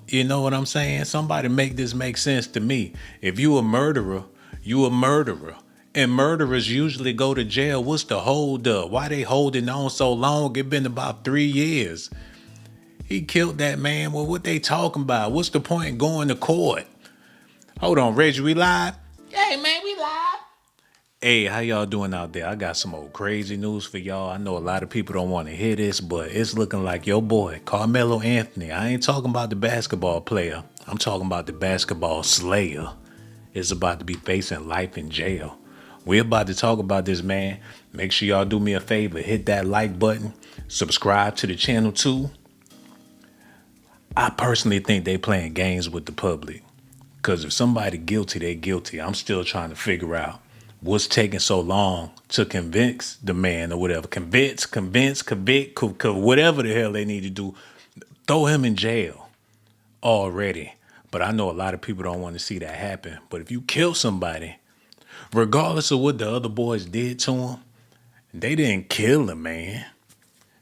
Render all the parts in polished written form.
You know what I'm saying? Somebody make this make sense to me. If you a murderer, you a murderer. And murderers usually go to jail. What's the hold up? Why they holding on so long? It been about 3 years. He killed that man. Well, what they talking about? What's the point in going to court? Hold on, Reggie, we live? Hey man, we live. Hey, how y'all doing out there? I got some old crazy news for y'all. I know a lot of people don't want to hear this, but it's looking like your boy, Karmelo Anthony. I ain't talking about the basketball player. I'm talking about the basketball slayer. Is about to be facing life in jail. We're about to talk about this, man. Make sure y'all do me a favor. Hit that like button. Subscribe to the channel too. I personally think they playing games with the public. Because if somebody guilty, they guilty. I'm still trying to figure out what's taking so long to convince the man or whatever. Convict, whatever the hell they need to do. Throw him in jail already. But I know a lot of people don't want to see that happen. But if you kill somebody, regardless of what the other boys did to him, they didn't kill him, man.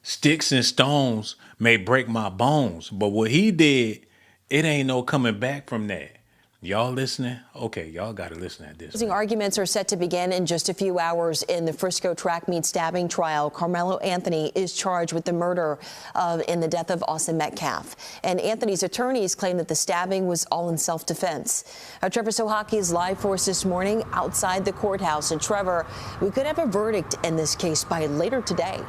Sticks and stones may break my bones, but what he did, it ain't no coming back from that. Y'all listening? Okay, y'all got to listen at this. Closing arguments are set to begin in just a few hours in the Frisco track meet stabbing trial. Karmelo Anthony is charged with the murder in the death of Austin Metcalf. And Anthony's attorneys claim that the stabbing was all in self-defense. Trevor Sohaki is live for us this morning outside the courthouse. And Trevor, we could have a verdict in this case by later today.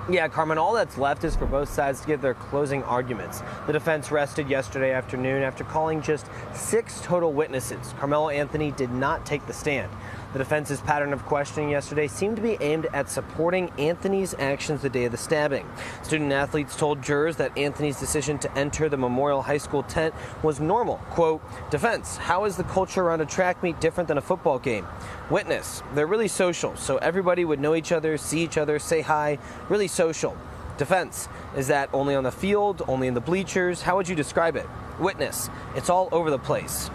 Yeah, Carmen, all that's left is for both sides to give their closing arguments. The defense rested yesterday afternoon after calling just 6 total witnesses. Karmelo Anthony did not take the stand. The defense's pattern of questioning yesterday seemed to be aimed at supporting Anthony's actions the day of the stabbing. Student athletes told jurors that Anthony's decision to enter the Memorial High School tent was normal. Quote, defense, how is the culture around a track meet different than a football game? Witness, they're really social, so everybody would know each other, see each other, say hi, really social. Defense, is that only on the field, only in the bleachers? How would you describe it? Witness, it's all over the place.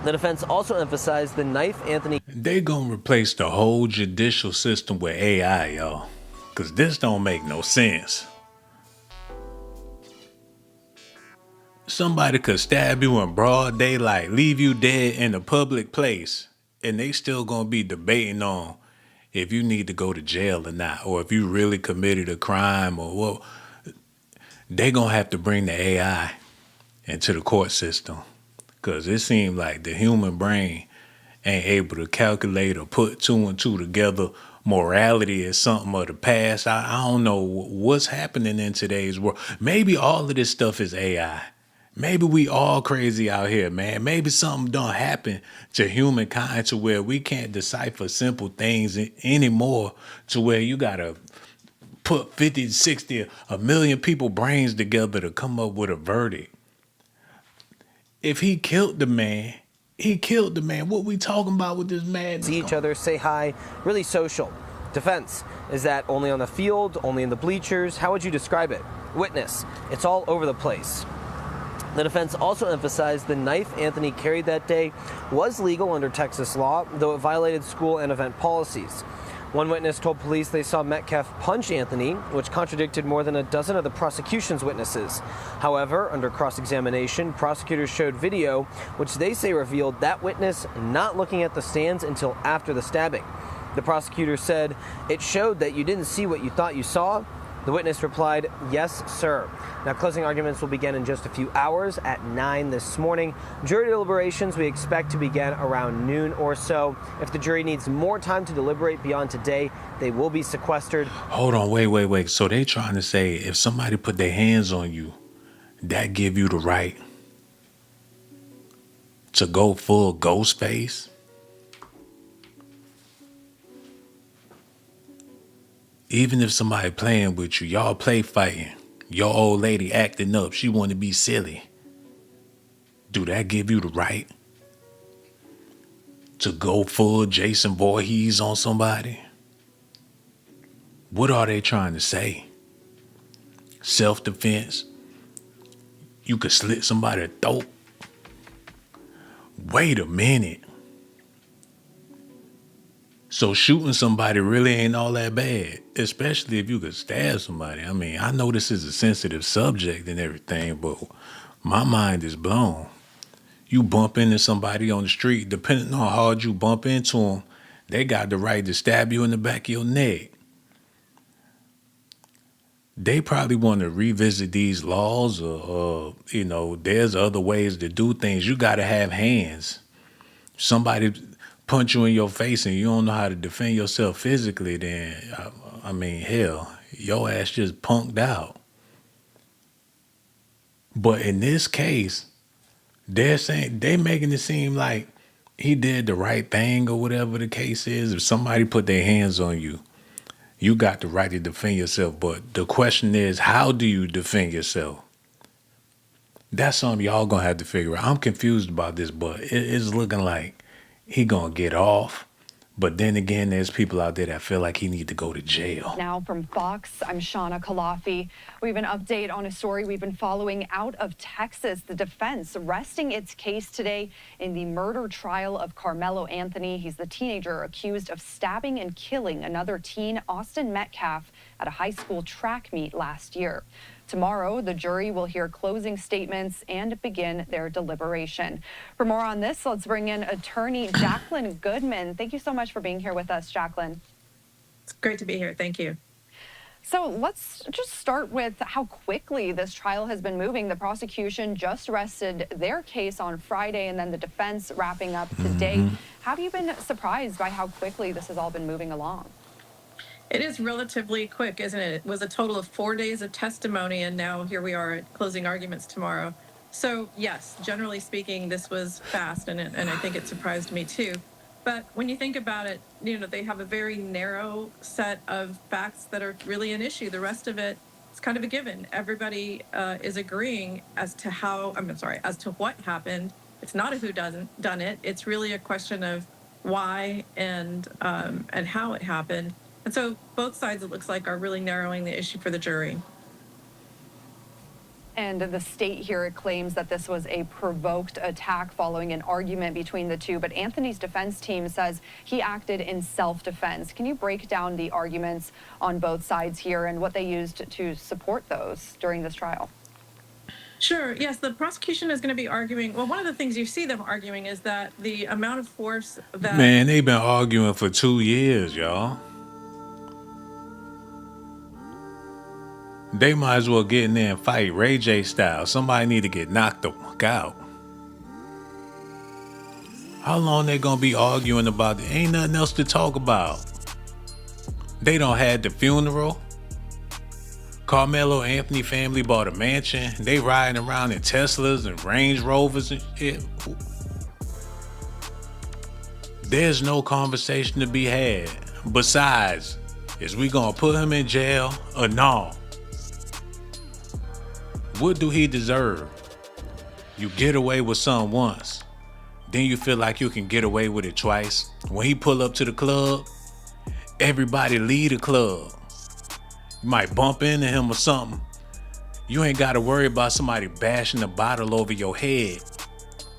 The defense also emphasized the knife Anthony... They gonna replace the whole judicial system with AI, y'all. Cause this don't make no sense. Somebody could stab you in broad daylight, leave you dead in a public place, and they still gonna be debating on if you need to go to jail or not, or if you really committed a crime or what. They gonna have to bring the AI into the court system. Because it seemed like the human brain ain't able to calculate or put 2 and 2 together. Morality is something of the past. I don't know what's happening in today's world. Maybe all of this stuff is AI. Maybe we all crazy out here, man. Maybe something done happen to humankind to where we can't decipher simple things anymore, to where you got to put 50, 60, a million people brains together to come up with a verdict. If he killed the man, he killed the man. What we talking about with this man? See each other, say hi, really social. Defense, is that only on the field, only in the bleachers? How would you describe it? Witness, it's all over the place. The defense also emphasized the knife Anthony carried that day was legal under Texas law, though it violated school and event policies. One witness told police they saw Metcalf punch Anthony, which contradicted more than a dozen of the prosecution's witnesses. However, under cross-examination, prosecutors showed video, which they say revealed that witness not looking at the stands until after the stabbing. The prosecutor said, it showed that you didn't see what you thought you saw. The witness replied, yes, sir. Now, closing arguments will begin in just a few hours at 9 this morning. Jury deliberations we expect to begin around noon or so. If the jury needs more time to deliberate beyond today, they will be sequestered. Hold on, wait. So they trying to say if somebody put their hands on you, that give you the right to go full ghost face? Even if somebody playing with you, y'all play fighting, your old lady acting up, she want to be silly. Do that give you the right to go full Jason Voorhees on somebody? What are they trying to say? Self-defense? You could slit somebody's throat? Wait a minute. So shooting somebody really ain't all that bad, especially if you could stab somebody. I mean, I know this is a sensitive subject and everything, but my mind is blown. You bump into somebody on the street, depending on how hard you bump into them, they got the right to stab you in the back of your neck. They probably want to revisit these laws or there's other ways to do things. You got to have hands. Somebody punch you in your face and you don't know how to defend yourself physically, then, I mean, hell, your ass just punked out. But in this case, they making it seem like he did the right thing or whatever the case is. If somebody put their hands on you, you got the right to defend yourself. But the question is, how do you defend yourself? That's something y'all gonna have to figure out. I'm confused about this, but it's looking like he gonna get off. But then again, there's people out there that feel like he need to go to jail. Now from Fox, I'm Shauna Kalafi. We have an update on a story we've been following out of Texas. The defense resting its case today in the murder trial of Karmelo Anthony. He's the teenager accused of stabbing and killing another teen, Austin Metcalf, at a high school track meet last year. Tomorrow, the jury will hear closing statements and begin their deliberation. For more on this, let's bring in attorney Jacqueline Goodman. Thank you so much for being here with us, Jacqueline. It's great to be here. Thank you. So let's just start with how quickly this trial has been moving. The prosecution just rested their case on Friday, and then the defense wrapping up today. Have you been surprised by how quickly this has all been moving along? It is relatively quick, isn't it? It was a total of 4 days of testimony, and now here we are at closing arguments tomorrow. So yes, generally speaking, this was fast, and I think it surprised me too. But when you think about it, they have a very narrow set of facts that are really an issue. The rest of it is kind of a given. Everybody is agreeing as to as to what happened. It's not a who doesn't done it. It's really a question of why and how it happened. And so both sides, it looks like, are really narrowing the issue for the jury. And the state here claims that this was a provoked attack following an argument between the two. But Anthony's defense team says he acted in self-defense. Can you break down the arguments on both sides here and what they used to support those during this trial? Sure. Yes, the prosecution is going to be arguing. Well, one of the things you see them arguing is that the amount of force that... Man, they've been arguing for 2 years, y'all. They might as well get in there and fight Ray J style. Somebody need to get knocked the fuck out. How long they gonna be arguing about it? Ain't nothing else to talk about. They done had the funeral. Karmelo Anthony family bought a mansion. They riding around in Teslas and Range Rovers and shit. There's no conversation to be had. Besides, is we gonna put him in jail or no? What do he deserve? You get away with something once, then you feel like you can get away with it twice. When he pull up to the club, everybody leave the club. You might bump into him or something. You ain't got to worry about somebody bashing a bottle over your head.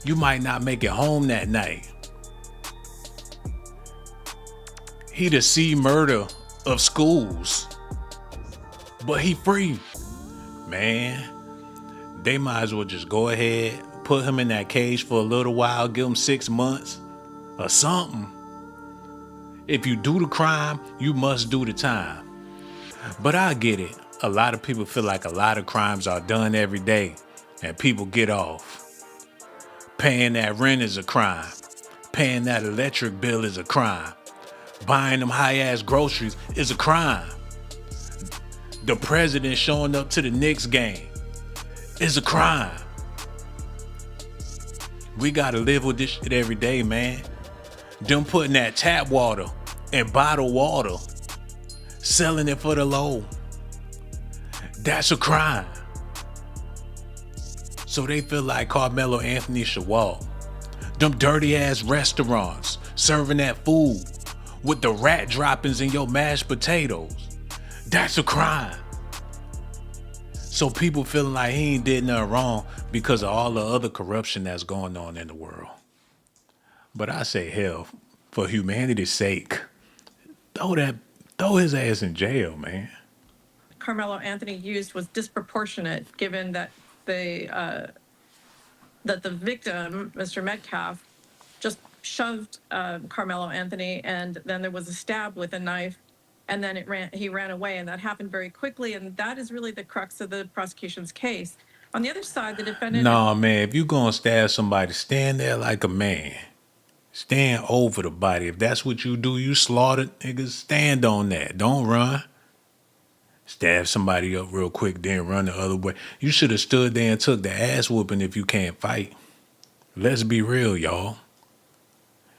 You might not make it home that night. He the C murder of schools, but he free. Man, they might as well just go ahead, put him in that cage for a little while, give him 6 months or something. If you do the crime, you must do the time. But I get it. A lot of people feel like a lot of crimes are done every day and people get off. Paying that rent is a crime. Paying that electric bill is a crime. Buying them high-ass groceries is a crime. The president showing up to the Knicks game is a crime. We gotta live with this shit every day, man. Them putting that tap water and bottled water, selling it for the low. That's a crime. So they feel like Karmelo Anthony should walk. Them dirty ass restaurants serving that food with the rat droppings in your mashed potatoes. That's a crime. So people feeling like he ain't did nothing wrong because of all the other corruption that's going on in the world. But I say, hell, for humanity's sake, throw his ass in jail, man. Karmelo Anthony used was disproportionate, given that that the victim, Mr. Metcalf, just shoved Karmelo Anthony, and then there was a stab with a knife, and then he ran away, and that happened very quickly, and that is really the crux of the prosecution's case. On the other side, the defendant. Nah, man, if you gonna stab somebody, stand there like a man. Stand over the body. If that's what you do, you slaughtered niggas, stand on that. Don't run. Stab somebody up real quick, then run the other way. You should have stood there and took the ass whooping if you can't fight. Let's be real, y'all.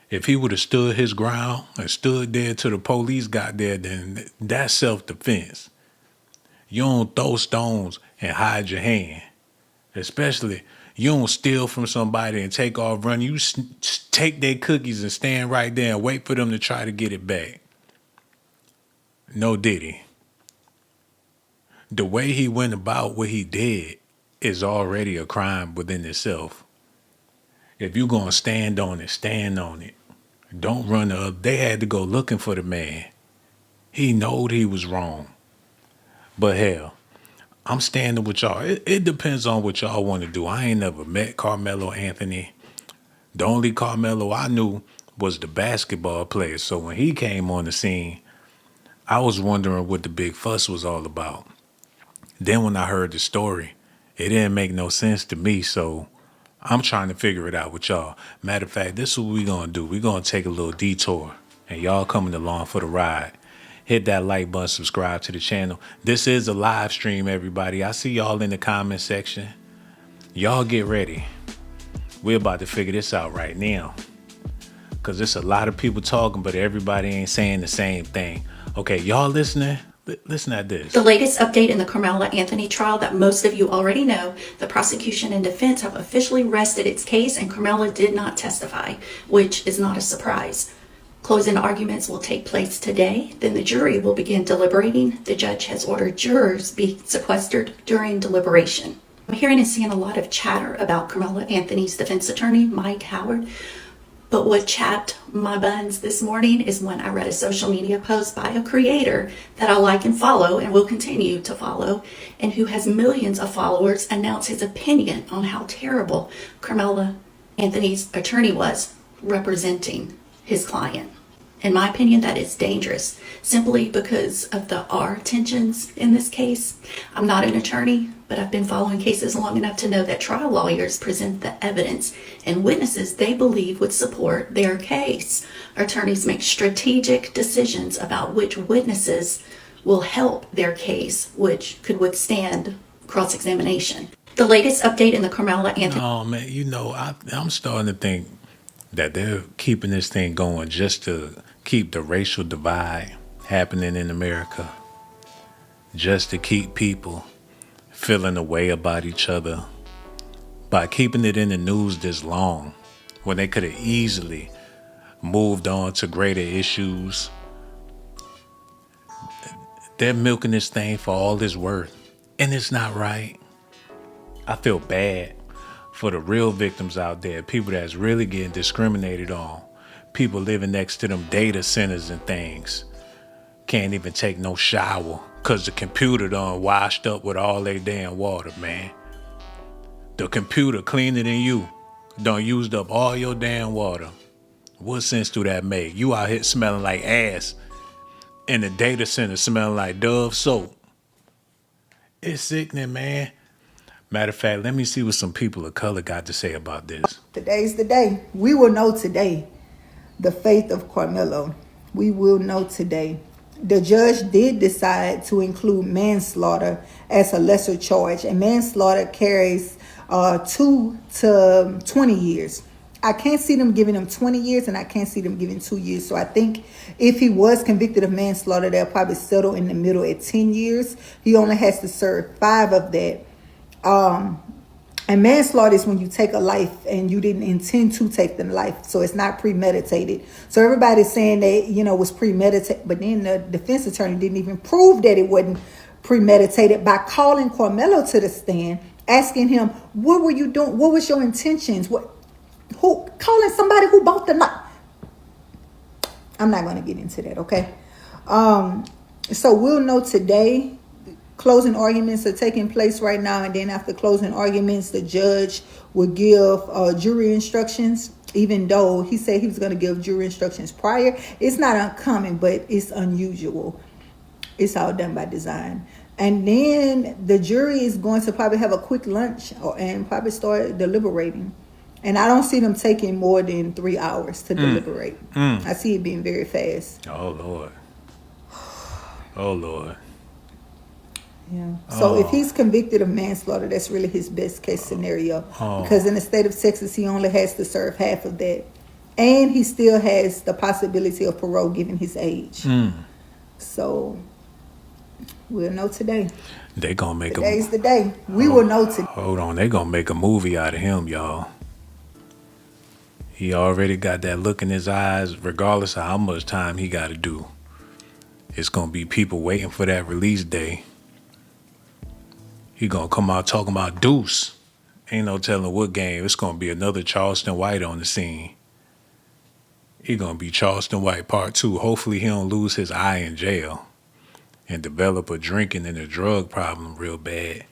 If he would have stood his ground and stood there till the police got there, then that's self-defense. You don't throw stones and hide your hand. Especially, you don't steal from somebody and take off running. You take their cookies and stand right there and wait for them to try to get it back. No diddy. The way he went about what he did is already a crime within itself. If you're going to stand on it, stand on it. Don't run the other. They had to go looking for the man. He knowed he was wrong. But hell, I'm standing with y'all. It depends on what y'all want to do. I ain't never met Karmelo Anthony. The only Karmelo I knew was the basketball player. So when he came on the scene, I was wondering what the big fuss was all about. Then when I heard the story, it didn't make no sense to me. So I'm trying to figure it out with y'all. Matter of fact, this is what we gonna do. We gonna take a little detour, and y'all coming along for the ride. Hit that like button, subscribe to the channel. This is a live stream, everybody. I see y'all in the comment section. Y'all get ready. We're about to figure this out right now. Because there's a lot of people talking, but everybody ain't saying the same thing. Okay, y'all listening? Listen at this. The latest update in the Karmelo Anthony trial that most of you already know, the prosecution and defense have officially rested its case and Karmelo did not testify, which is not a surprise. Closing arguments will take place today, then the jury will begin deliberating. The judge has ordered jurors be sequestered during deliberation. I'm hearing and seeing a lot of chatter about Karmelo Anthony's defense attorney, Mike Howard. But what chapped my buns this morning is when I read a social media post by a creator that I like and follow and will continue to follow, and who has millions of followers, announce his opinion on how terrible Karmelo Anthony's attorney was representing his client. In my opinion, that is dangerous, simply because of the R tensions in this case. I'm not an attorney, but I've been following cases long enough to know that trial lawyers present the evidence and witnesses they believe would support their case. Attorneys make strategic decisions about which witnesses will help their case, which could withstand cross-examination. The latest update in the Karmelo Anthony... Oh, man, I'm starting to think that they're keeping this thing going just to keep the racial divide happening in America, just to keep people feeling a way about each other by keeping it in the news this long when they could have easily moved on to greater issues. They're milking this thing for all it's worth, and it's not right. I feel bad for the real victims out there, people that's really getting discriminated on, people living next to them data centers and things, can't even take no shower because the computer done washed up with all they damn water, man. The computer cleaner than you done used up all your damn water. What sense do that make? You out here smelling like ass in the data center smelling like Dove soap. It's sickening, man. Matter of fact, let me see what some people of color got to say about this. Today's the day. We will know today the fate of Karmelo. We will know today. The judge did decide to include manslaughter as a lesser charge, and manslaughter carries 2 to 20 years. I can't see them giving him 20 years, and I can't see them giving 2 years. So I think if he was convicted of manslaughter, they'll probably settle in the middle at 10 years. He only has to serve 5 of that. And manslaughter is when you take a life and you didn't intend to take the life. So it's not premeditated. So everybody's saying that, it was premeditated. But then the defense attorney didn't even prove that it wasn't premeditated by calling Karmelo to the stand, asking him, what were you doing? What was your intentions? Calling somebody who bought the knife. I'm not going to get into that, okay? So we'll know today. Closing arguments are taking place right now, and then after closing arguments, the judge will give jury instructions. Even though he said he was going to give jury instructions prior, it's not uncommon, but it's unusual. It's all done by design. And then the jury is going to probably have a quick lunch and probably start deliberating. And I don't see them taking more than 3 hours to deliberate. I see it being very fast. Oh, Lord. Oh, Lord. Yeah. So if he's convicted of manslaughter, that's really his best case scenario. Because in the state of Texas, he only has to serve half of that. And he still has the possibility of parole given his age. So we'll know today. They gonna make Today's the day. We will know today. Hold on, they gonna make a movie out of him, y'all. He already got that look in his eyes, regardless of how much time he gotta do. It's gonna be people waiting for that release day. He gonna come out talking about Deuce. Ain't no telling what game. It's gonna be another Charleston White on the scene. He gonna be Charleston White Part 2. Hopefully he don't lose his eye in jail and develop a drinking and a drug problem real bad.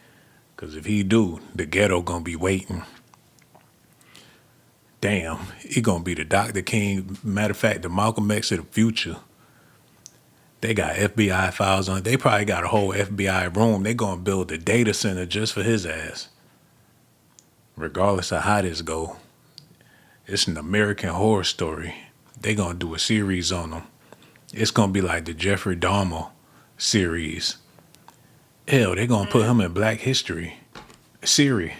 Because if he do, the ghetto gonna be waiting. Damn, he gonna be the Dr. King. Matter of fact, the Malcolm X of the future. They got FBI files on it. They probably got a whole FBI room. They gonna build a data center just for his ass. Regardless of how this go. It's an American Horror Story. They gonna do a series on him. It's gonna be like the Jeffrey Dahmer series. Hell, they gonna put him in Black History. Siri,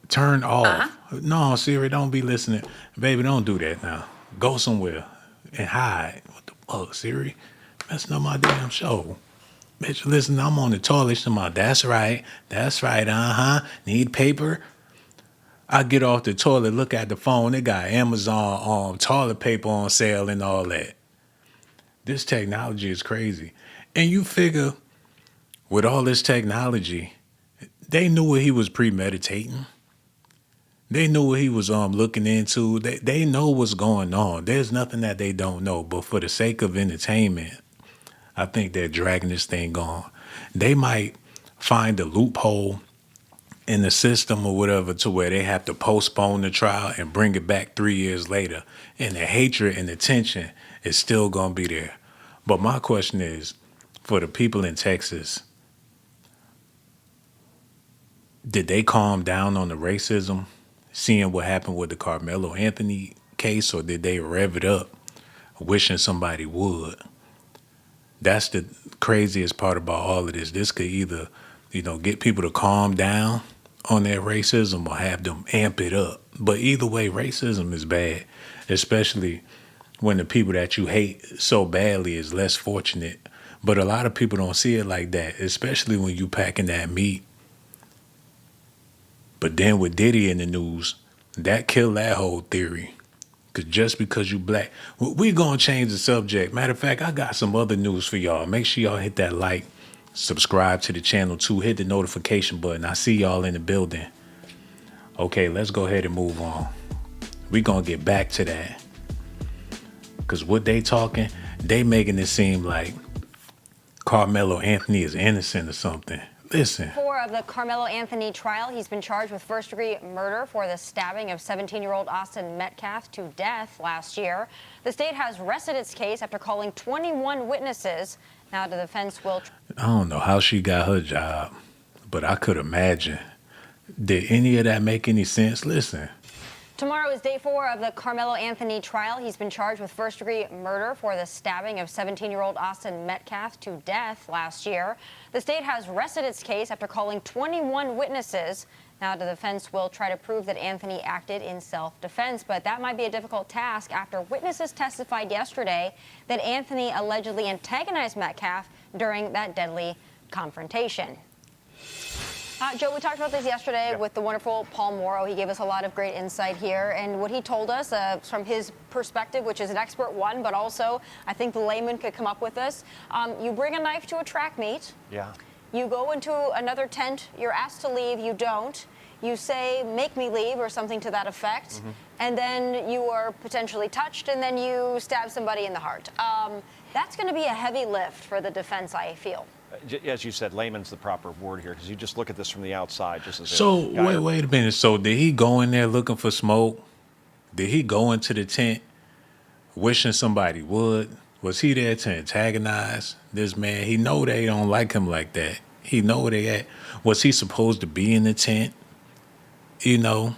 turn off. No, Siri, don't be listening. Baby, don't do that now. Go somewhere and hide. What the fuck, Siri? Messing up my damn show. Bitch, listen, I'm on the toilet. She's like, that's right, need paper? I get off the toilet, look at the phone. They got Amazon toilet paper on sale and all that. This technology is crazy. And you figure, with all this technology, they knew what he was premeditating. They knew what he was looking into. They know what's going on. There's nothing that they don't know. But for the sake of entertainment, I think they're dragging this thing on. They might find a loophole in the system or whatever to where they have to postpone the trial and bring it back 3 years later. And the hatred and the tension is still going to be there. But my question is, for the people in Texas, did they calm down on the racism, seeing what happened with the Karmelo Anthony case, or did they rev it up, wishing somebody would? That's the craziest part about all of this. This could either, get people to calm down on their racism or have them amp it up. But either way, racism is bad, especially when the people that you hate so badly is less fortunate. But a lot of people don't see it like that, especially when you packing that meat. But then with Diddy in the news, that killed that whole theory. Because just because you black, we going to change the subject. Matter of fact, I got some other news for y'all. Make sure y'all hit that like, subscribe to the channel too, hit the notification button. I see y'all in the building. Okay, let's go ahead and move on. We going to get back to that. Because what they talking, they making it seem like Karmelo Anthony is innocent or something. Listen. Of the Karmelo Anthony trial, he's been charged with first-degree murder for the stabbing of 17-year-old Austin Metcalf to death last year. The state has rested its case after calling 21 witnesses. Now the defense will... I don't know how she got her job, but I could imagine. Did any of that make any sense? Listen. Tomorrow is day 4 of the Karmelo Anthony trial. He's been charged with first-degree murder for the stabbing of 17-year-old Austin Metcalf to death last year. The state has rested its case after calling 21 witnesses. Now the defense will try to prove that Anthony acted in self-defense, but that might be a difficult task after witnesses testified yesterday that Anthony allegedly antagonized Metcalf during that deadly confrontation. Joe, we talked about this yesterday with the wonderful Paul Morrow. He gave us a lot of great insight here. And what he told us from his perspective, which is an expert one, but also I think the layman could come up with this. You bring a knife to a track meet. Yeah. You go into another tent. You're asked to leave. You don't. You say, make me leave, or something to that effect. Mm-hmm. And then you are potentially touched, and then you stab somebody in the heart. That's going to be a heavy lift for the defense, I feel. As you said, layman's the proper word here, because you just look at this from the outside, just as So wait a minute. So did he go in there looking for smoke? Did he go into the tent wishing somebody would? Was he there to antagonize this man? He know they don't like him like that. He know where they at. Was he supposed to be in the tent? You know,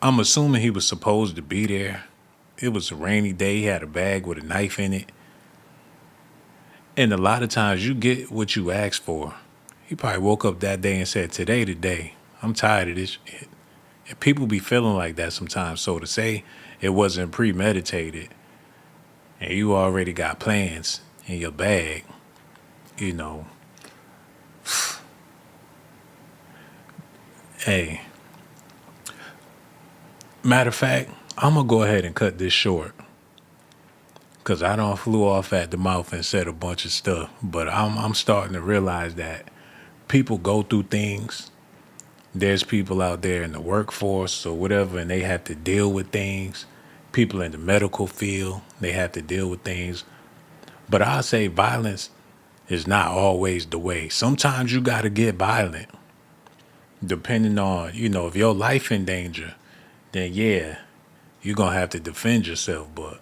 I'm assuming he was supposed to be there. It was a rainy day. He had a bag with a knife in it. And a lot of times you get what you ask for. He probably woke up that day and said, today the day. I'm tired of this shit. And people be feeling like that sometimes. So to say it wasn't premeditated and you already got plans in your bag, you know, hey, matter of fact, I'm going to go ahead and cut this short. Because I don't flew off at the mouth and said a bunch of stuff. But I'm starting to realize that people go through things. There's people out there in the workforce or whatever, and they have to deal with things. People in the medical field, they have to deal with things. But I say violence is not always the way. Sometimes you got to get violent. Depending on, if your life in danger, then yeah, you're going to have to defend yourself. But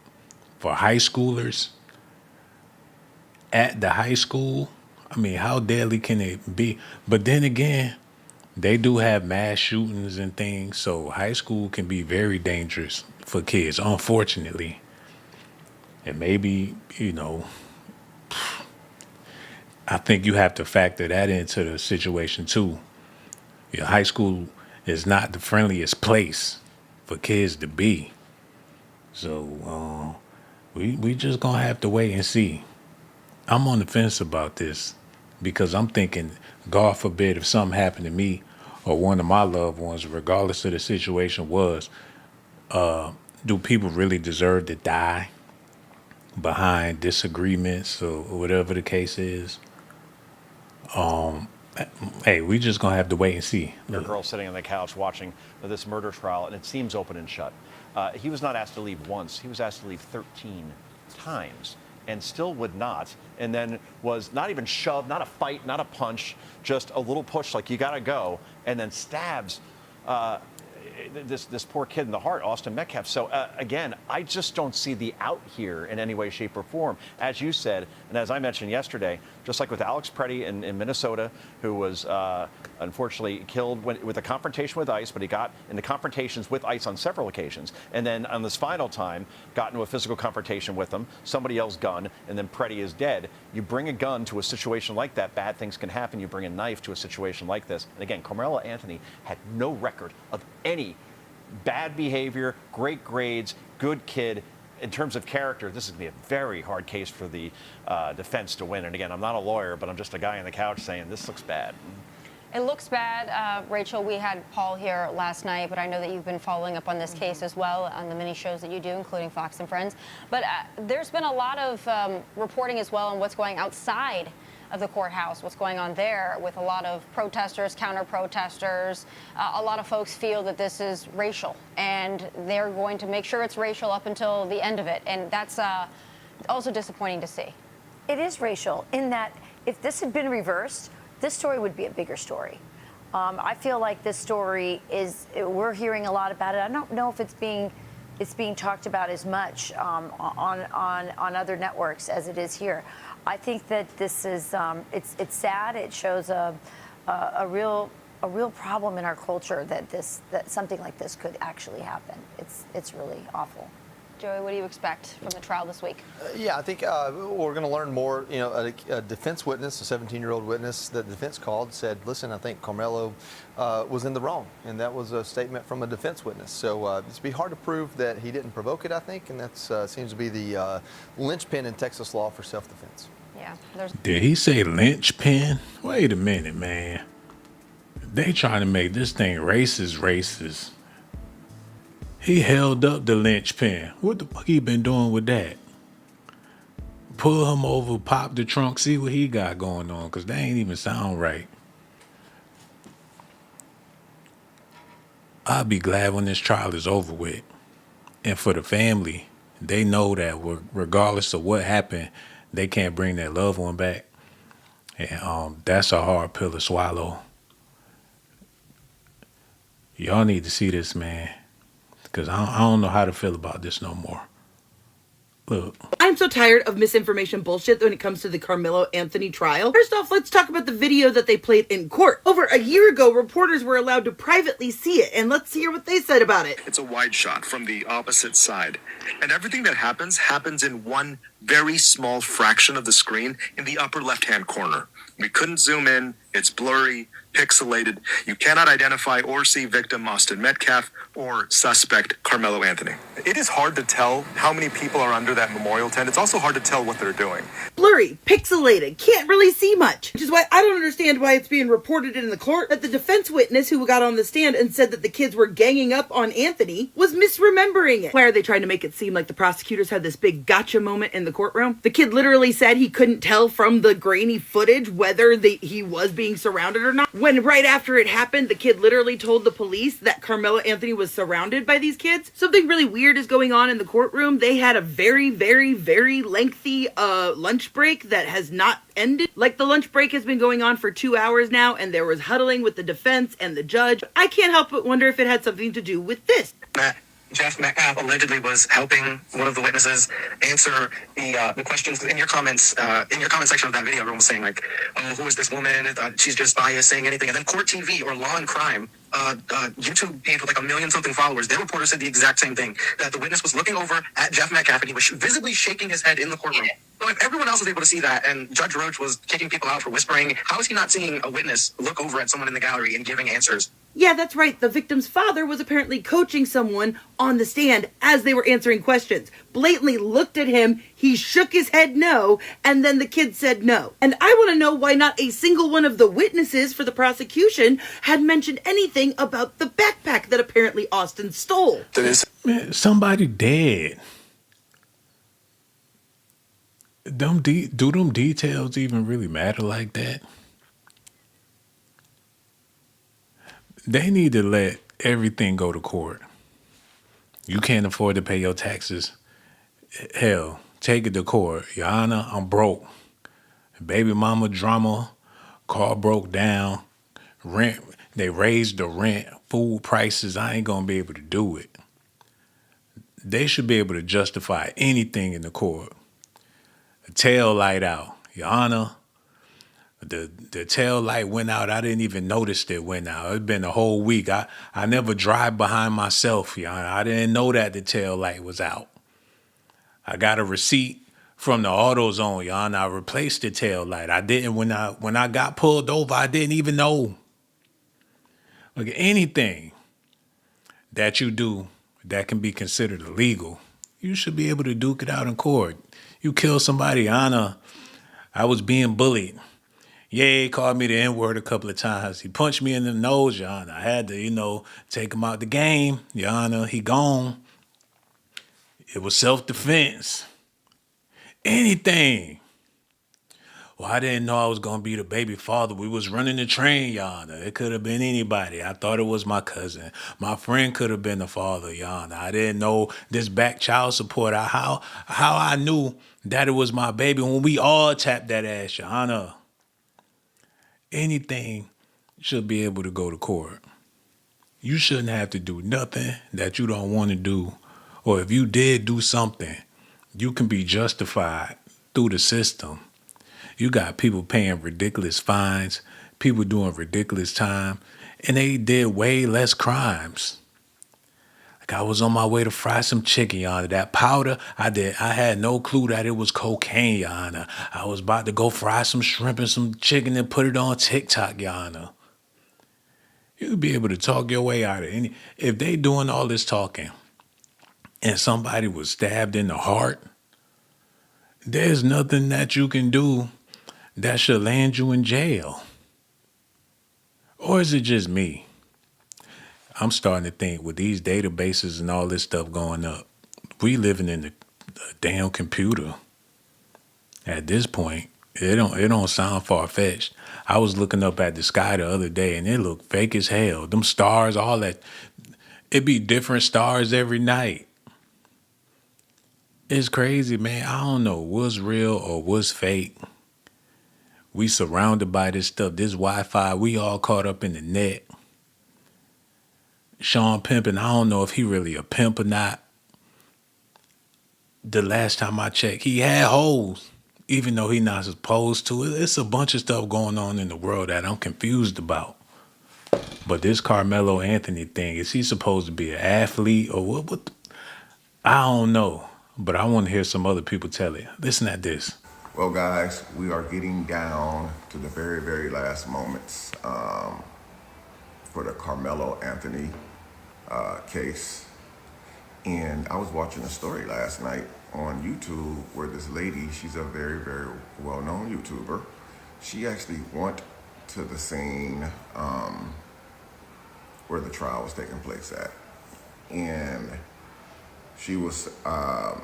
for high schoolers, at the high school, I mean, how deadly can it be? But then again, they do have mass shootings and things, so high school can be very dangerous for kids, unfortunately. And maybe, I think you have to factor that into the situation too. High school is not the friendliest place for kids to be. So we just gonna have to wait and see. I'm on the fence about this because I'm thinking, God forbid, if something happened to me or one of my loved ones, regardless of the situation was, do people really deserve to die behind disagreements or whatever the case is? Hey, we just gonna have to wait and see. Your girl sitting on the couch watching this murder trial, and it seems open and shut. He was not asked to leave once. He was asked to leave 13 times and still would not, and then was not even shoved, not a fight, not a punch, just a little push like you gotta go, and then stabs this poor kid in the heart, Austin Metcalf. So again, I just don't see the out here in any way, shape, or form. As you said, and as I mentioned yesterday, just like with Alex Preddy in Minnesota, who was unfortunately killed with a confrontation with ICE, but he got into confrontations with ICE on several occasions. And then on this final time, got into a physical confrontation with them, somebody else's gun, and then Preddy is dead. You bring a gun to a situation like that, bad things can happen. You bring a knife to a situation like this. And again, Karmelo Anthony had no record of any bad behavior, great grades, good kid. In terms of character, this is going to be a very hard case for the defense to win. And again, I'm not a lawyer, but I'm just a guy on the couch saying this looks bad. It looks bad. Rachel, we had Paul here last night, but I know that you've been following up on this case as well on the many shows that you do, including Fox and Friends. But there's been a lot of reporting as well on what's going outside of the courthouse, what's going on there with a lot of protesters, counter-protesters. A lot of folks feel that this is racial, and they're going to make sure it's racial up until the end of it. And that's also disappointing to see. It is racial in that if this had been reversed, this story would be a bigger story. I feel like this story we're hearing a lot about it. I don't know if it's being talked about as much on other networks as it is here. I think that this is it's sad. It shows a real problem in our culture that something like this could actually happen. It's really awful. Joey, what do you expect from the trial this week? Yeah, I think we're going to learn more. A defense witness, a 17-year-old witness that the defense called, said, listen, I think Karmelo was in the wrong. And that was a statement from a defense witness. So it's be hard to prove that he didn't provoke it, I think. And that seems to be the linchpin in Texas law for self-defense. Yeah. Did he say linchpin? Wait a minute, man. They trying to make this thing racist. He held up the linchpin. What the fuck he been doing with that? Pull him over, pop the trunk, see what he got going on, because that ain't even sound right. I'll be glad when this trial is over with. And for the family They know that regardless of what happened, they can't bring their loved one back. And that's a hard pill to swallow. Y'all need to see this, man. Because I don't know how to feel about this no more. Look. I'm so tired of misinformation bullshit when it comes to the Karmelo Anthony trial. First off, let's talk about the video that they played in court. Over a year ago, reporters were allowed to privately see it, and let's hear what they said about it. It's a wide shot from the opposite side. And everything that happens in one very small fraction of the screen in the upper left-hand corner. We couldn't zoom in. It's blurry, pixelated. You cannot identify or see victim Austin Metcalf or suspect Karmelo Anthony. It is hard to tell how many people are under that memorial tent. It's also hard to tell what they're doing. Blurry, pixelated, can't really see much. Which is why I don't understand why it's being reported in the court that the defense witness who got on the stand and said that the kids were ganging up on Anthony was misremembering it. Why are they trying to make it seem like the prosecutors had this big gotcha moment in the courtroom? The kid literally said he couldn't tell from the grainy footage whether he was being surrounded or not. When right after it happened, the kid literally told the police that Karmelo Anthony was surrounded by these kids. Something really weird is going on in the courtroom. They had a very, very, very lengthy lunch break that has not ended. Like, the lunch break has been going on for 2 hours now, and there was huddling with the defense and the judge. I can't help but wonder if it had something to do with this. Jeff Metcalf allegedly was helping one of the witnesses answer the questions in your comment section of that video. Everyone was saying, like, oh, who is this woman? She's just biased, saying anything. And then Court TV or Law and Crime, YouTube page with like 1 million something followers, their reporter said the exact same thing, that the witness was looking over at Jeff Metcalf and he was visibly shaking his head in the courtroom. So if everyone else was able to see that and Judge Roach was kicking people out for whispering, how is he not seeing a witness look over at someone in the gallery and giving answers? Yeah, that's right. The victim's father was apparently coaching someone on the stand as they were answering questions. Blatantly looked at him, he shook his head no, and then the kid said no. And I want to know why not a single one of the witnesses for the prosecution had mentioned anything about the backpack that apparently Austin stole. Man, somebody dead. Do them details even really matter like that? They need to let everything go to court. You can't afford to pay your taxes. Hell, take it to court. Your Honor, I'm broke. Baby mama drama, car broke down, rent, they raised the rent, food prices, I ain't gonna be able to do it. They should be able to justify anything in the court. A tail light out. Your Honor, the tail light went out. I didn't even notice it went out. It's been a whole week. I never drive behind myself, Your Honor. I didn't know that the tail light was out. I got a receipt from the AutoZone, Your Honor. I replaced the tail light. I didn't when I got pulled over. I didn't even know. Like, anything that you do that can be considered illegal, you should be able to duke it out in court. You kill somebody, Your Honor. I was being bullied. Yeah, he called me the N-word a couple of times. He punched me in the nose, Your Honor. I had to, take him out the game, Your Honor. He gone. It was self-defense. Anything. Well, I didn't know I was going to be the baby father. We was running the train, Your Honor. It could have been anybody. I thought it was my cousin. My friend could have been the father, Your Honor. I didn't know this back child support. How I knew that it was my baby when we all tapped that ass, Your Honor. Anything should be able to go to court. You shouldn't have to do nothing that you don't want to do. Or if you did do something, you can be justified through the system. You got people paying ridiculous fines, people doing ridiculous time, and they did way less crimes. Like, I was on my way to fry some chicken, Your Honor. That powder, I had no clue that it was cocaine, Your Honor. I was about to go fry some shrimp and some chicken and put it on TikTok, Your Honor. You'd be able to talk your way out of any. If they doing all this talking and somebody was stabbed in the heart, there's nothing that you can do that should land you in jail. Or is it just me? I'm starting to think with these databases and all this stuff going up, we living in a damn computer. At this point, it don't sound far-fetched. I was looking up at the sky the other day and it looked fake as hell. Them stars, all that. It be different stars every night. It's crazy, man. I don't know what's real or what's fake. We surrounded by this stuff, this Wi-Fi. We all caught up in the net. Sean pimping, I don't know if he really a pimp or not. The last time I checked, he had hoes, even though he not supposed to. It's a bunch of stuff going on in the world that I'm confused about. But this Karmelo Anthony thing, is he supposed to be an athlete or what I don't know. But I want to hear some other people tell it. Listen at this. Well, guys, we are getting down to the very, very last moments for the Karmelo Anthony case. And I was watching a story last night on YouTube where this lady, she's a very, very well-known YouTuber. She actually went to the scene where the trial was taking place at. And she was, I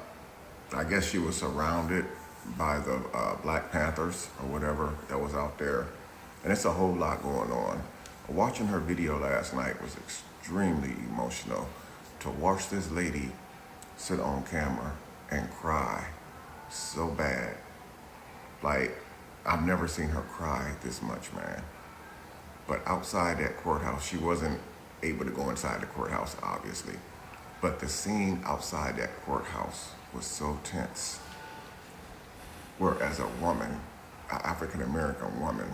guess she was surrounded by the Black Panthers or whatever that was out there. And it's a whole lot going on. Watching her video last night was extremely emotional. To watch this lady sit on camera and cry so bad. Like, I've never seen her cry this much, man. But outside that courthouse, she wasn't able to go inside the courthouse, obviously. But the scene outside that courthouse was so tense. Where as a woman, an African-American woman,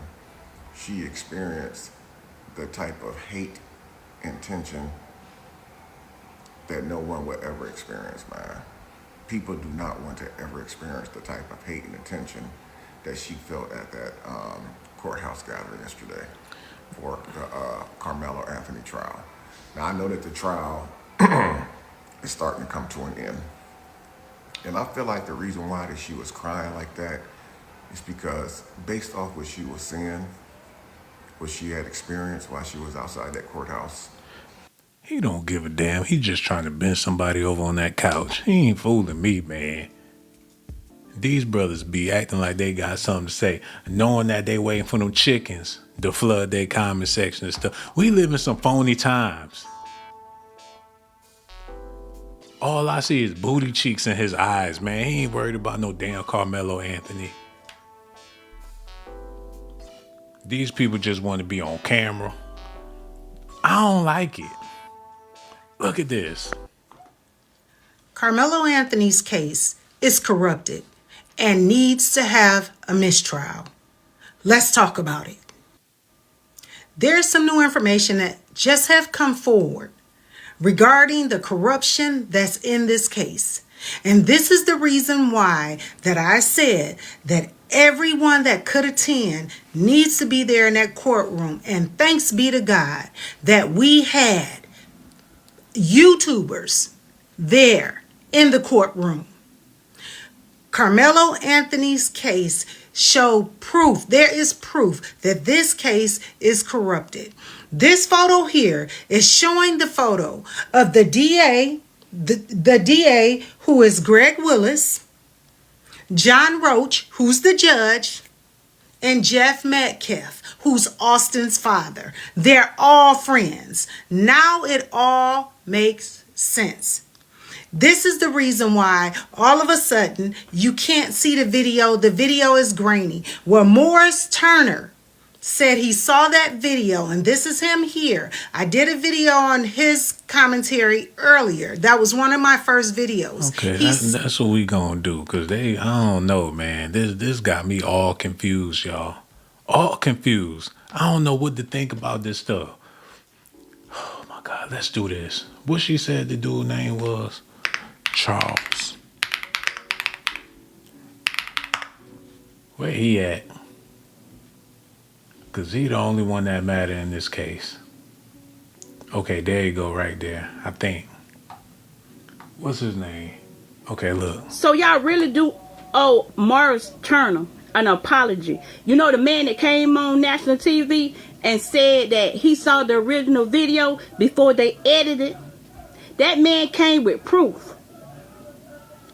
she experienced the type of hate and tension that no one would ever experience, man. People do not want to ever experience the type of hate and attention that she felt at that courthouse gathering yesterday for the Karmelo Anthony trial. Now, I know that the trial is starting to come to an end. And I feel like the reason why that she was crying like that is because based off what she was seeing, what she had experienced while she was outside that courthouse. He don't give a damn. He just trying to bend somebody over on that couch. He ain't fooling me, man. These brothers be acting like they got something to say, knowing that they waiting for them chickens to flood their comment section and stuff. We live in some phony times. All I see is booty cheeks in his eyes, man. He ain't worried about no damn Karmelo Anthony. These people just want to be on camera. I don't like it. Look at this. Karmelo Anthony's case is corrupted and needs to have a mistrial. Let's talk about it. There's some new information that just have come forward regarding the corruption that's in this case. And this is the reason why that I said that everyone that could attend needs to be there in that courtroom. And thanks be to God that we had YouTubers there in the courtroom. Karmelo Anthony's case show proof. There is proof that this case is corrupted. This photo here is showing the photo of the DA, the DA who is Greg Willis, John Roach, who's the judge, and Jeff Metcalf, who's Austin's father. They're all friends. Now it all makes sense. This is the reason why all of a sudden you can't see the video. The video is grainy. Well, Morris Turner said he saw that video, and this is him here. I did a video on his commentary earlier. That was one of my first videos. Okay, that's what we gonna do, because I don't know, man. This got me all confused, y'all. All confused. I don't know what to think about this stuff. Oh my God, let's do this. What she said the dude's name was? Charles. Where he at? Because he the only one that matter in this case. Okay, there you go right there, I think. What's his name? Okay, look. So y'all really do owe Morris Turner an apology. You know, the man that came on national TV and said that he saw the original video before they edited it? That man came with proof.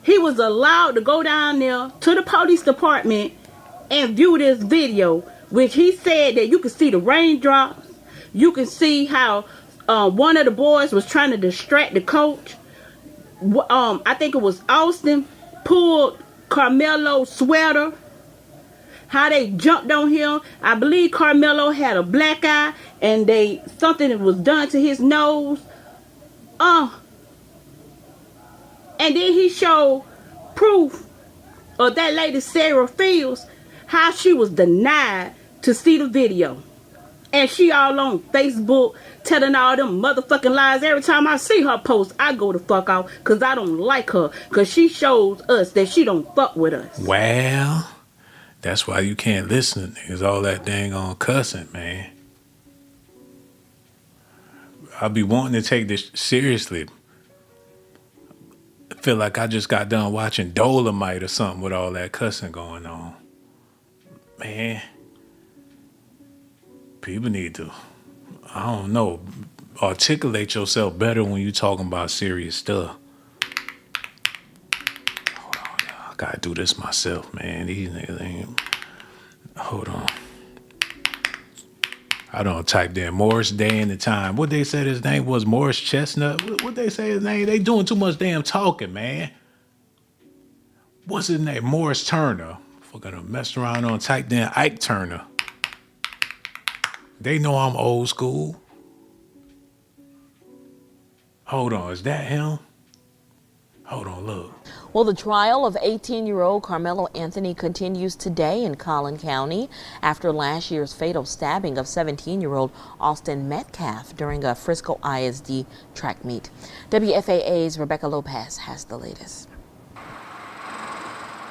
He was allowed to go down there to the police department and view this video, which he said that you could see the raindrops. You can see how one of the boys was trying to distract the coach. I think it was Austin pulled Karmelo's sweater, how they jumped on him. I believe Karmelo had a black eye and something was done to his nose. And then he showed proof of that lady Sarah Fields, how she was denied to see the video. And she all on Facebook telling all them motherfucking lies. Every time I see her post, I go the fuck out because I don't like her. Because she shows us that she don't fuck with us. Well, that's why you can't listen to niggas. All that dang on cussing, man. I be wanting to take this seriously. I feel like I just got done watching Dolomite or something with all that cussing going on. Man, people need to, I don't know, articulate yourself better when you talking about serious stuff. Hold on, I gotta do this myself, man. These niggas ain't. Hold on. I don't type in Morris Day and the Time. What they said his name was, Morris Chestnut. What they say his name? They doing too much damn talking, man. What's his name? Morris Turner. Fucking messed around on typed in Ike Turner. They know I'm old school. Hold on, is that him? Hold on, look. Well, the trial of 18-year-old Karmelo Anthony continues today in Collin County after last year's fatal stabbing of 17-year-old Austin Metcalf during a Frisco ISD track meet. WFAA's Rebecca Lopez has the latest.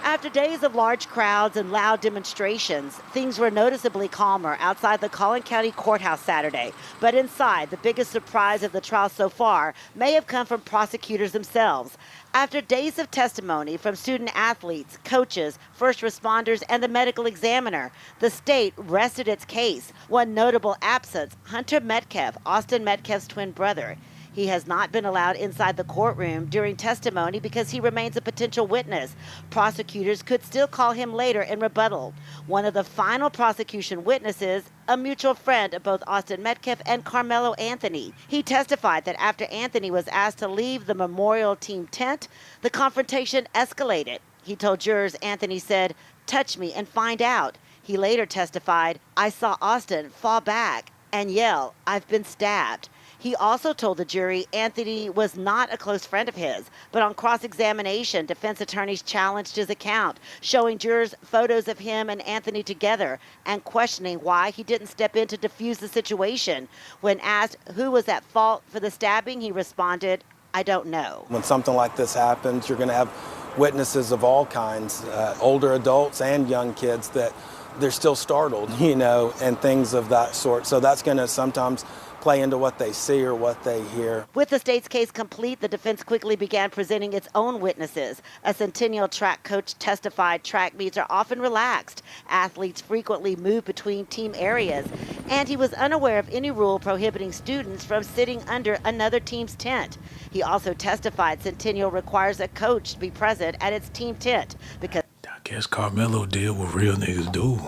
After days of large crowds and loud demonstrations, things were noticeably calmer outside the Collin County Courthouse Saturday. But inside, the biggest surprise of the trial so far may have come from prosecutors themselves. After days of testimony from student athletes, coaches, first responders, and the medical examiner, the state rested its case. One notable absence, Hunter Metcalf, Austin Metcalf's twin brother. He has not been allowed inside the courtroom during testimony because he remains a potential witness. Prosecutors could still call him later in rebuttal. One of the final prosecution witnesses, a mutual friend of both Austin Metcalf and Karmelo Anthony. He testified that after Anthony was asked to leave the memorial team tent, the confrontation escalated. He told jurors Anthony said, "Touch me and find out." He later testified, "I saw Austin fall back and yell, 'I've been stabbed.'" He also told the jury Anthony was not a close friend of his, but on cross-examination, defense attorneys challenged his account, showing jurors photos of him and Anthony together and questioning why he didn't step in to defuse the situation. When asked who was at fault for the stabbing, he responded, "I don't know." When something like this happens, you're going to have witnesses of all kinds, older adults and young kids that they're still startled, and things of that sort. So that's going to sometimes play into what they see or what they hear. With the state's case complete, the defense quickly began presenting its own witnesses. A Centennial track coach testified track meets are often relaxed. Athletes frequently move between team areas, and he was unaware of any rule prohibiting students from sitting under another team's tent. He also testified Centennial requires a coach to be present at its team tent because I guess Karmelo did what real niggas do.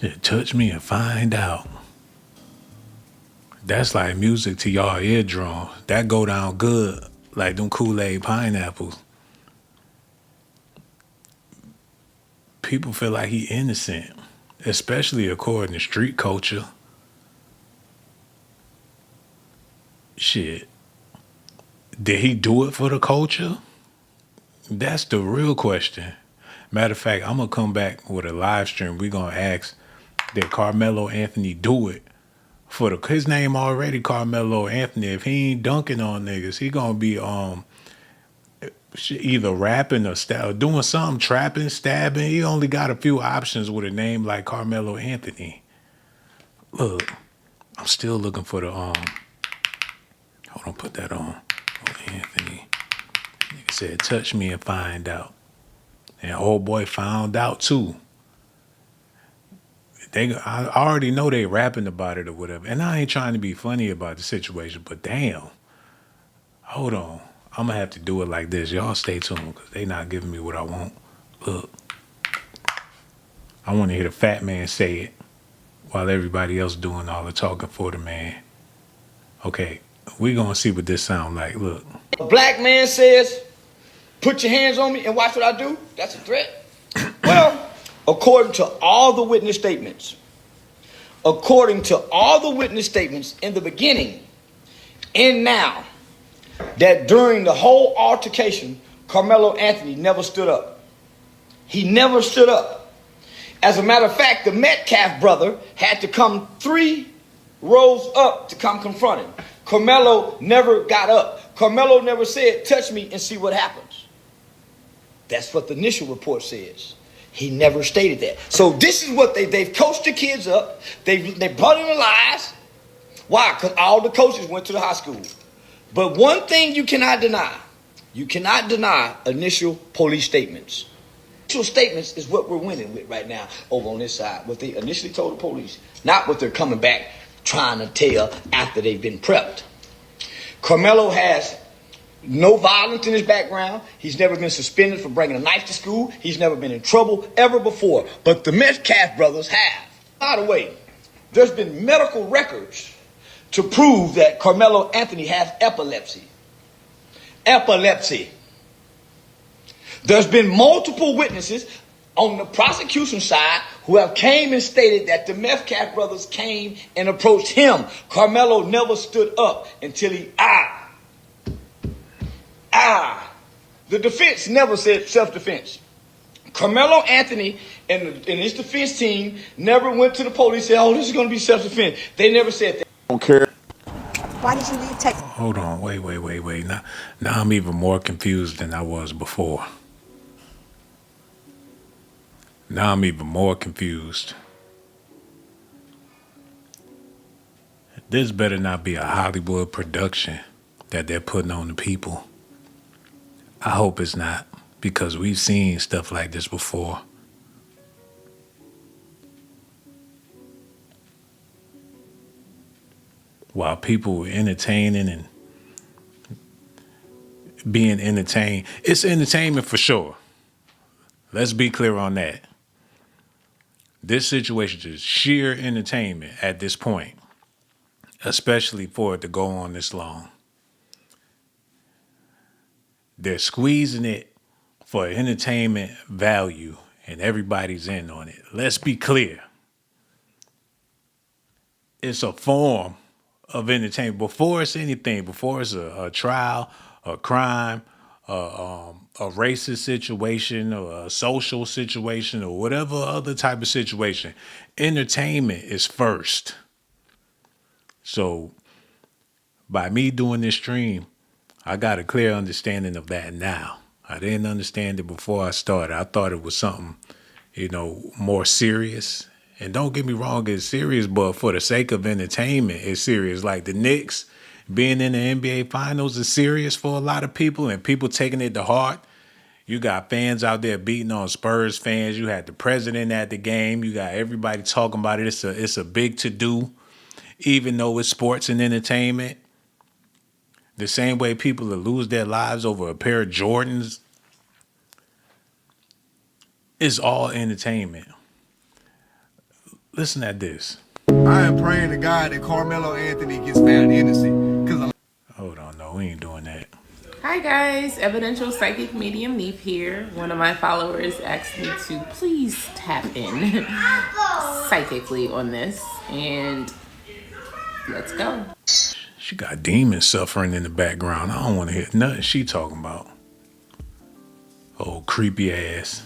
Just touch me and find out. That's like music to y'all eardrum. That go down good, like them Kool-Aid pineapples. People feel like he innocent, especially according to street culture. Shit. Did he do it for the culture? That's the real question. Matter of fact, I'm going to come back with a live stream. We're going to ask, did Karmelo Anthony do it? For his name already, Karmelo Anthony. If he ain't dunking on niggas, he gonna be either rapping or doing something, trapping, stabbing. He only got a few options with a name like Karmelo Anthony. Look, I'm still looking for the hold on, put that on. Oh, Anthony. Nigga said, "Touch me and find out." And old boy found out too. I already know they rapping about it or whatever. And I ain't trying to be funny about the situation, but damn. Hold on. I'm going to have to do it like this. Y'all stay tuned because they not giving me what I want. Look. I want to hear the fat man say it while everybody else doing all the talking for the man. Okay. We going to see what this sound like. Look. A black man says, put your hands on me and watch what I do, that's a threat. Well, according to all the witness statements, in the beginning and now, that during the whole altercation, Karmelo Anthony never stood up. He never stood up. As a matter of fact, the Metcalf brother had to come 3 rows up to come confront him. Karmelo never got up. Karmelo never said, touch me and see what happens. That's what the initial report says. He never stated that. So this is what they've coached the kids up. They brought in the lies. Why? Because all the coaches went to the high school. But one thing you cannot deny initial police statements. Initial statements is what we're winning with right now over on this side. What they initially told the police, not what they're coming back trying to tell after they've been prepped. Karmelo has no violence in his background. He's never been suspended for bringing a knife to school. He's never been in trouble ever before. But the Metcalf brothers have. By the way, there's been medical records to prove that Karmelo Anthony has epilepsy. Epilepsy. There's been multiple witnesses on the prosecution side who have came and stated that the Metcalf brothers came and approached him. Karmelo never stood up until he The defense never said self-defense. Carmelo Anthony and his defense team never went to the police and said, oh, this is going to be self-defense. They never said that. Don't care. Why did you leave Texas? Hold on, wait. Now I'm even more confused than I was before. Now I'm even more confused. This better not be a Hollywood production that they're putting on the people. I hope it's not, because we've seen stuff like this before. While people were entertaining and being entertained, it's entertainment for sure. Let's be clear on that. This situation is sheer entertainment at this point, especially for it to go on this long. They're squeezing it for entertainment value, and everybody's in on it. Let's be clear. It's a form of entertainment. Before it's anything, before it's a trial, a crime, a racist situation, or a social situation, or whatever other type of situation, entertainment is first. So by me doing this stream, I got a clear understanding of that now. I didn't understand it before I started. I thought it was something, more serious. And don't get me wrong, it's serious, but for the sake of entertainment, it's serious. Like the Knicks being in the NBA Finals is serious for a lot of people, and people taking it to heart. You got fans out there beating on Spurs fans. You had the president at the game. You got everybody talking about it. It's a big to-do, even though it's sports and entertainment. The same way people will lose their lives over a pair of Jordans. It's all entertainment. Listen at this. I am praying to God that Carmelo Anthony gets found innocent. Hold on, no, we ain't doing that. Hi guys, Evidential Psychic Medium Neef here. One of my followers asked me to please tap in psychically on this, and let's go. She got demons suffering in the background. I don't want to hear nothing she talking about. Oh, creepy ass.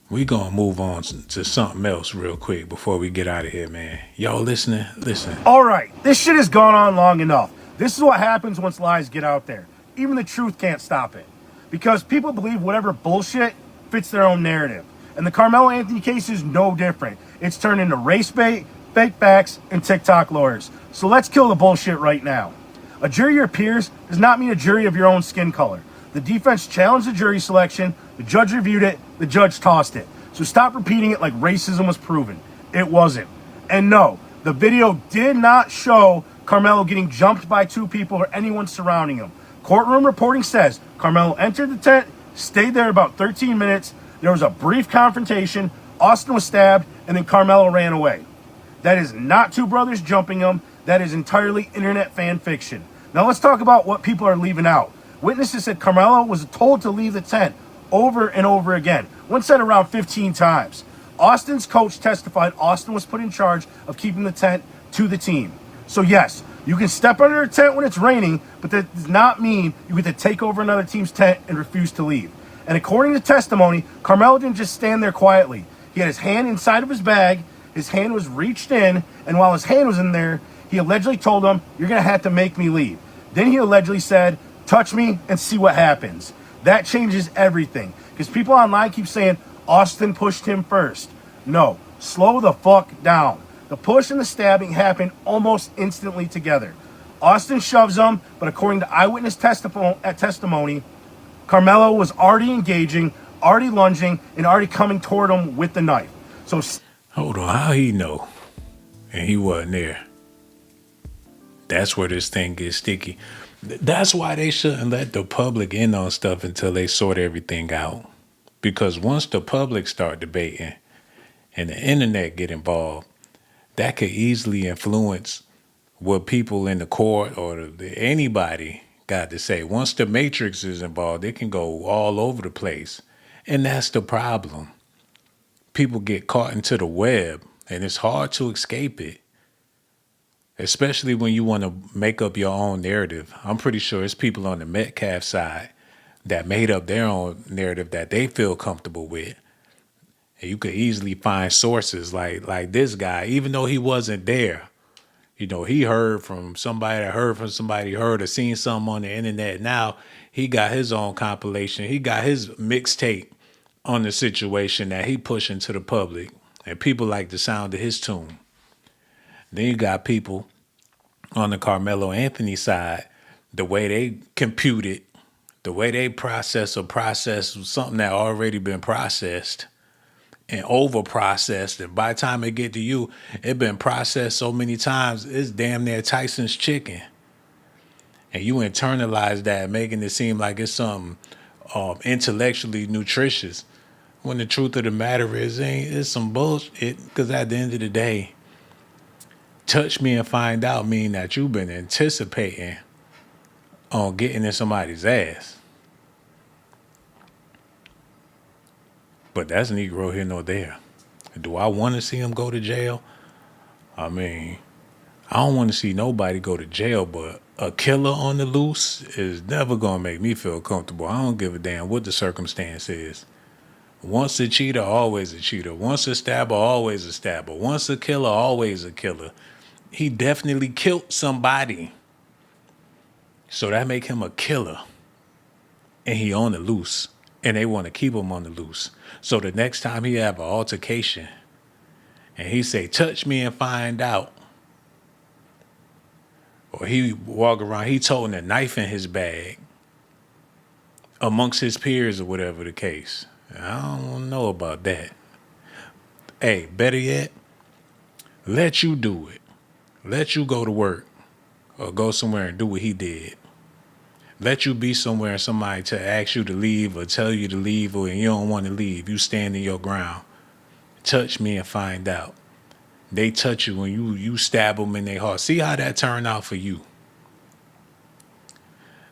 We gonna move on to something else real quick before we get out of here, man. Y'all listening? Listen. All right, this shit has gone on long enough. This is what happens once lies get out there. Even the truth can't stop it. Because people believe whatever bullshit fits their own narrative. And the Carmelo Anthony case is no different. It's turned into race bait, fake facts, and TikTok lawyers. So let's kill the bullshit right now. A jury of your peers does not mean a jury of your own skin color. The defense challenged the jury selection, the judge reviewed it, the judge tossed it. So stop repeating it like racism was proven. It wasn't. And no, the video did not show Carmelo getting jumped by 2 people or anyone surrounding him. Courtroom reporting says Carmelo entered the tent, stayed there about 13 minutes. There was a brief confrontation. Austin was stabbed, and then Carmelo ran away. That is not 2 brothers jumping him. That is entirely internet fan fiction. Now let's talk about what people are leaving out. Witnesses said Karmelo was told to leave the tent over and over again. One said around 15 times. Austin's coach testified Austin was put in charge of keeping the tent to the team. So yes, you can step under a tent when it's raining, but that does not mean you get to take over another team's tent and refuse to leave. And according to testimony, Karmelo didn't just stand there quietly. He had his hand inside of his bag, his hand was reached in, and while his hand was in there, he allegedly told him, "You're going to have to make me leave." Then he allegedly said, "Touch me and see what happens." That changes everything, because people online keep saying Austin pushed him first. No, slow the fuck down. The push and the stabbing happened almost instantly together. Austin shoves him, but according to eyewitness testimony, Karmelo was already engaging, already lunging, and already coming toward him with the knife. So hold on, how he know? And he wasn't there. That's where this thing gets sticky. That's why they shouldn't let the public in on stuff until they sort everything out. Because once the public start debating and the internet get involved, that could easily influence what people in the court or anybody got to say. Once the matrix is involved, it can go all over the place. And that's the problem. People get caught into the web and it's hard to escape it. Especially when you want to make up your own narrative. I'm pretty sure it's people on the Metcalf side that made up their own narrative that they feel comfortable with. And you could easily find sources like this guy, even though he wasn't there. You know, he heard from somebody that heard from somebody, heard or seen something on the internet. Now he got his own compilation. He got his mixtape on the situation that he pushing to the public. And people like the sound of his tune. Then you got people on the Karmelo Anthony side, the way they compute it, the way they process something that already been processed and over processed. And by the time it get to you, it been processed so many times, it's damn near Tyson's chicken. And you internalize that, making it seem like it's something intellectually nutritious. When the truth of the matter is, it's some bullshit. Because at the end of the day, touch me and find out mean that you've been anticipating on getting in somebody's ass. But that's Negro here nor there. Do I want to see him go to jail? I mean, I don't want to see nobody go to jail, but a killer on the loose is never going to make me feel comfortable. I don't give a damn what the circumstance is. Once a cheater, always a cheater. Once a stabber, always a stabber. Once a killer, always a killer. He definitely killed somebody. So that make him a killer. And he on the loose. And they want to keep him on the loose. So the next time he have an altercation and he say, touch me and find out. Or he walk around, he toting a knife in his bag amongst his peers or whatever the case. I don't know about that. Hey, better yet, let you do it. Let you go to work or go somewhere and do what he did. Let you be somewhere and somebody to ask you to leave or tell you to leave or you don't want to leave. You stand in your ground. Touch me and find out. They touch you when you stab them in their heart. See how that turned out for you.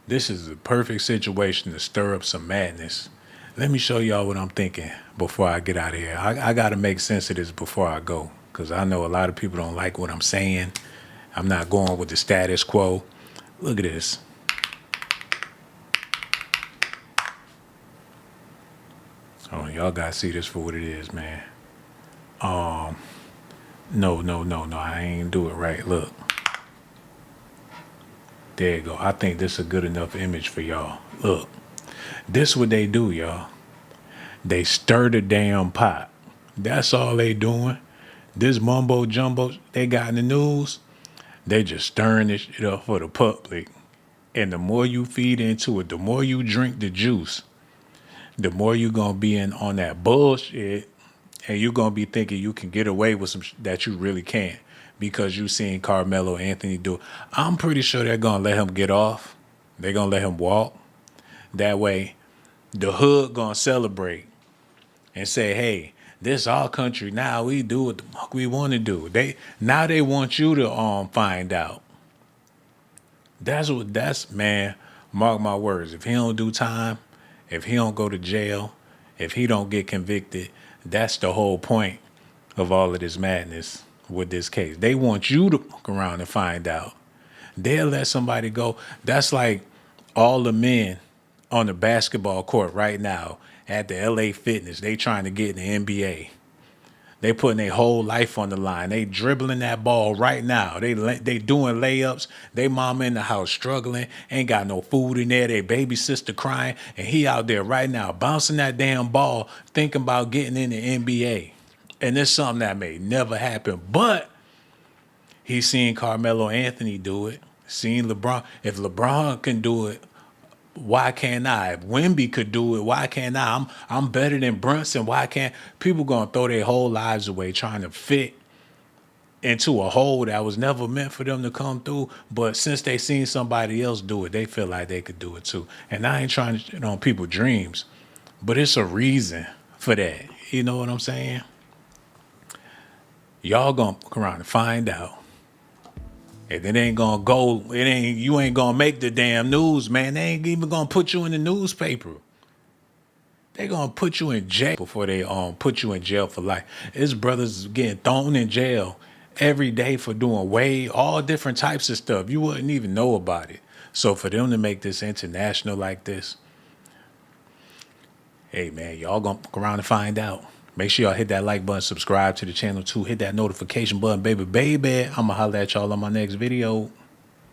This is a perfect situation to stir up some madness. Let me show y'all what I'm thinking before I get out of here. I got to make sense of this before I go because I know a lot of people don't like what I'm saying. I'm not going with the status quo. Look at this. Oh, y'all got to see this for what it is, man. No, I ain't do it right. Look. There you go. I think this is a good enough image for y'all. Look. This what they do, y'all. They stir the damn pot. That's all they doing. This mumbo jumbo they got in the news, they just stirring this shit up for the public. And the more you feed into it, the more you drink the juice, the more you gonna be in on that bullshit, and you're gonna be thinking you can get away with some that you really can't because you seen Karmelo Anthony do it. I'm pretty sure they're gonna let him get off. They're gonna let him walk. That way, the hood gonna celebrate and say, "Hey, this our country now. We do what the fuck we want to do." They want you to find out. That's man. Mark my words, if he don't do time, if he don't go to jail, if he don't get convicted, that's the whole point of all of this madness with this case. They want you to walk around and find out. They'll let somebody go. That's like all the men on the basketball court right now at the LA Fitness. They trying to get in the NBA. They putting their whole life on the line. They dribbling that ball right now. They doing layups. They mama in the house struggling. Ain't got no food in there. They baby sister crying. And he out there right now bouncing that damn ball, thinking about getting in the NBA. And it's something that may never happen. But he's seen Carmelo Anthony do it. Seen LeBron. If LeBron can do it, why can't I? If Wemby could do it, why can't I? I'm better than Brunson. Why can't people gonna throw their whole lives away trying to fit into a hole that was never meant for them to come through? But since they seen somebody else do it, they feel like they could do it too. And I ain't trying to shit on people's dreams, but it's a reason for that. You know what I'm saying? Y'all gonna come around and find out. If it ain't gonna go, you ain't gonna make the damn news, man. They ain't even gonna put you in the newspaper. They gonna put you in jail before they put you in jail for life. His brothers getting thrown in jail every day for doing all different types of stuff. You wouldn't even know about it. So for them to make this international like this, hey man, y'all gonna look around and find out. Make sure y'all hit that like button, subscribe to the channel too, hit that notification button, baby. I'ma holler at y'all on my next video.